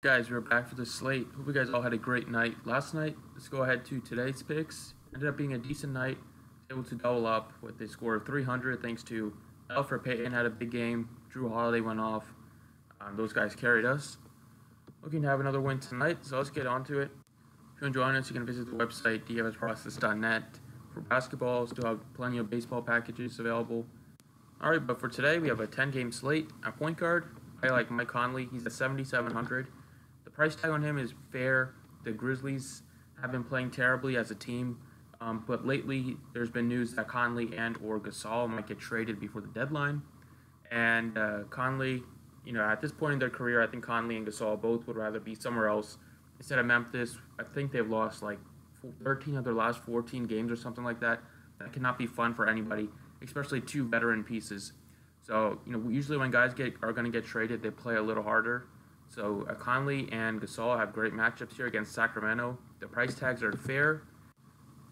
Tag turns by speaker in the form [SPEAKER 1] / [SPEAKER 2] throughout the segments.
[SPEAKER 1] Guys, we're back for the slate. Hope you guys all had a great night last night. Let's go ahead to today's picks. Ended up being a decent night. Able to double up with a score of 300 thanks to Alfred Payton had a big game. Drew Holiday went off. Those guys carried us. Looking to have another win tonight, so let's get on to it. If you're enjoying us, you can visit the website dfsprocess.net. For basketball, still have plenty of baseball packages available. Alright, but for today, we have a 10-game slate. At point guard, I like Mike Conley. He's at 7,700. The price tag on him is fair. The Grizzlies have been playing terribly as a team, but lately there's been news that Conley and or Gasol might get traded before the deadline. And Conley, at this point in their career, I think Conley and Gasol both would rather be somewhere else instead of Memphis. I think they've lost like 13 of their last 14 games or something like that. That cannot be fun for anybody, especially two veteran pieces. So, usually when guys are going to get traded, they play a little harder. So Conley and Gasol have great matchups here against Sacramento. The price tags are fair,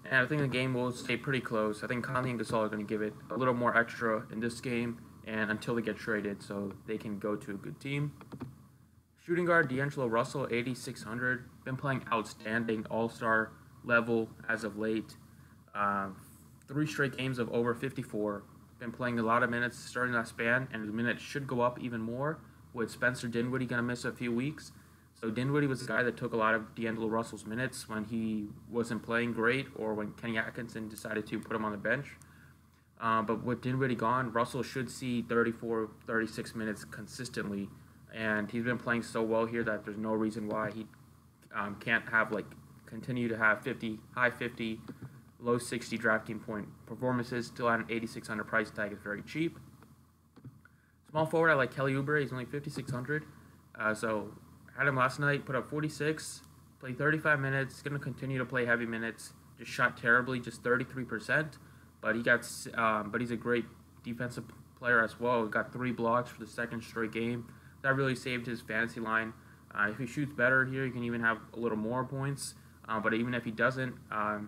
[SPEAKER 1] and I think the game will stay pretty close. I think Conley and Gasol are going to give it a little more extra in this game and until they get traded so they can go to a good team. Shooting guard D'Angelo Russell, 8,600. Been playing outstanding all-star level as of late. 3 straight games of over 54. Been playing a lot of minutes starting that span, and the minutes should go up even more with Spencer Dinwiddie going to miss a few weeks. So Dinwiddie was the guy that took a lot of D'Angelo Russell's minutes when he wasn't playing great or when Kenny Atkinson decided to put him on the bench. But with Dinwiddie gone, Russell should see 34, 36 minutes consistently. And he's been playing so well here that there's no reason why he can't continue to have high 50, low 60 DraftKings point performances. Still at an 8,600 price tag is very cheap. Small forward, I like Kelly Oubre. He's only 5,600. So had him last night, put up 46, played 35 minutes. Going to continue to play heavy minutes. Just shot terribly, just 33%. But he's a great defensive player as well. He got 3 blocks for the second straight game. That really saved his fantasy line. If he shoots better here, he can even have a little more points. But even if he doesn't have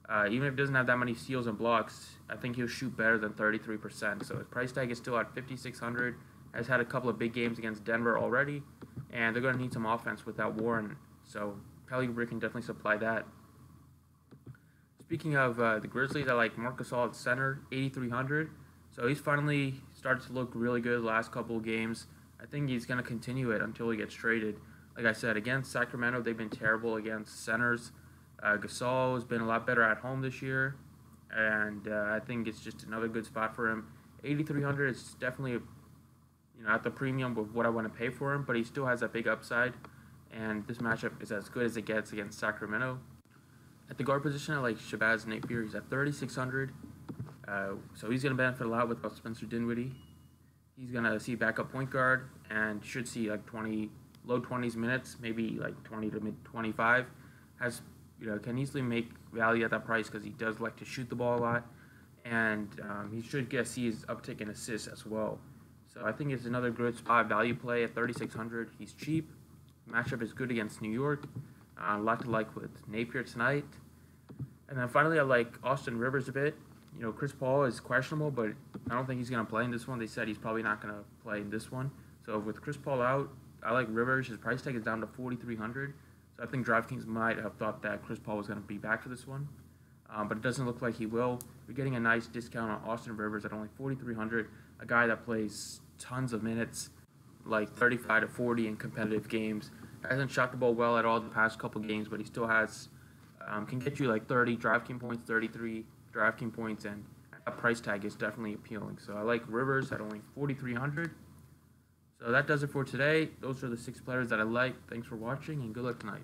[SPEAKER 1] that many steals and blocks, I think he'll shoot better than 33%. So his price tag is still at 5,600. Has had a couple of big games against Denver already, and they're going to need some offense without Warren. So Kelly Oubre can definitely supply that. Speaking of the Grizzlies, I like Marc Gasol at center, 8,300. So he's finally started to look really good the last couple of games. I think he's going to continue it until he gets traded. Like I said, against Sacramento, they've been terrible against centers. Gasol has been a lot better at home this year, and I think it's just another good spot for him. 8,300 is definitely at the premium with what I want to pay for him, but he still has that big upside, and this matchup is as good as it gets against Sacramento. At the guard position, I like Shabazz Napier. He's at 3,600, so he's going to benefit a lot without Spencer Dinwiddie. He's going to see backup point guard and should see like low 20s minutes, maybe like 20 to mid 25. Can easily make value at that price because he does like to shoot the ball a lot, and he should see his uptick in assists as well. So I think it's another good spot value play at 3,600. He's cheap. Matchup is good against New York. A lot to like with Napier tonight. And then finally, I like Austin Rivers a bit. Chris Paul is questionable, but I don't think he's going to play in this one. They said he's probably not going to play in this one. So with Chris Paul out, I like Rivers. His price tag is down to 4,300. I think DraftKings might have thought that Chris Paul was going to be back for this one, but it doesn't look like he will. You're getting a nice discount on Austin Rivers at only 4,300, a guy that plays tons of minutes, like 35 to 40 in competitive games. Hasn't shot the ball well at all the past couple games, but he still can get you like 30 DraftKings points, 33 DraftKings points, and that price tag is definitely appealing. So I like Rivers at only 4,300. So that does it for today. Those are the 6 players that I like. Thanks for watching, and good luck tonight.